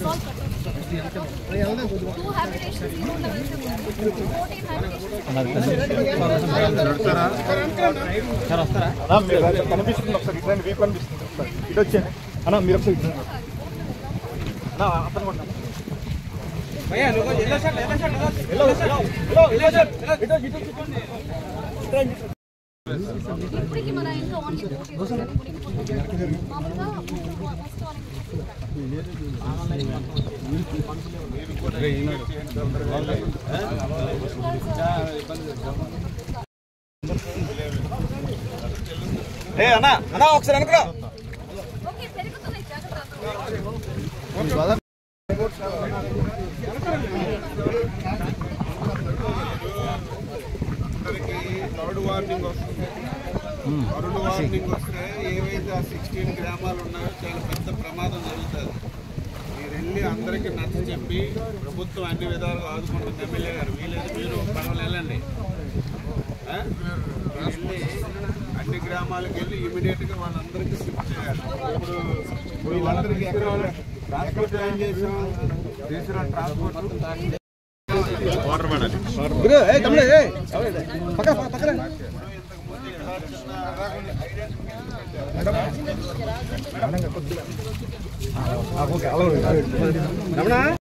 2 habitations you don't have 14 habitations. కనిపిస్తుంది ఒకసారి ఇట్లా వీపు కనిపిస్తుంది ఒకసారి ఇటు వచ్చేయండి అన్న మీరు ఒకసారి ఇటు అన్న అతను కూడా ఇప్పటికి మన ఇంట్లో ఓన్లీ మామూలుగా అన్న అన్న ఒకసారి అనుకురా ఓకే పెరుగుతున్నాయి జాగ్రత్త. థర్డ్ వార్నింగ్ వస్తుంది. థర్డ్ వార్నింగ్ వస్తే ఏవైతే ఆ 16 గ్రామాలు ఉన్నాయో చాలా పెద్ద ప్రమాదం జరుగుతుంది. మీరు వెళ్ళి అందరికీ నచ్చ చెప్పి ప్రభుత్వం అన్ని విధాలుగా ఆదుకుంటుంది. ఎమ్మెల్యే గారు వీలైతే మీరు పనులు వెళ్ళండి, వెళ్ళి అన్ని గ్రామాలకు వెళ్ళి ఇమీడియట్గా వాళ్ళందరికీ షిఫ్ట్ చేయాలి. ఇప్పుడు వీళ్ళందరికీ ఎక్కడ ప్లాన్ చేసాం తీసుకురా ట్రాన్స్పోర్ట్ వాటర్ పడాలి. ఓకే అలా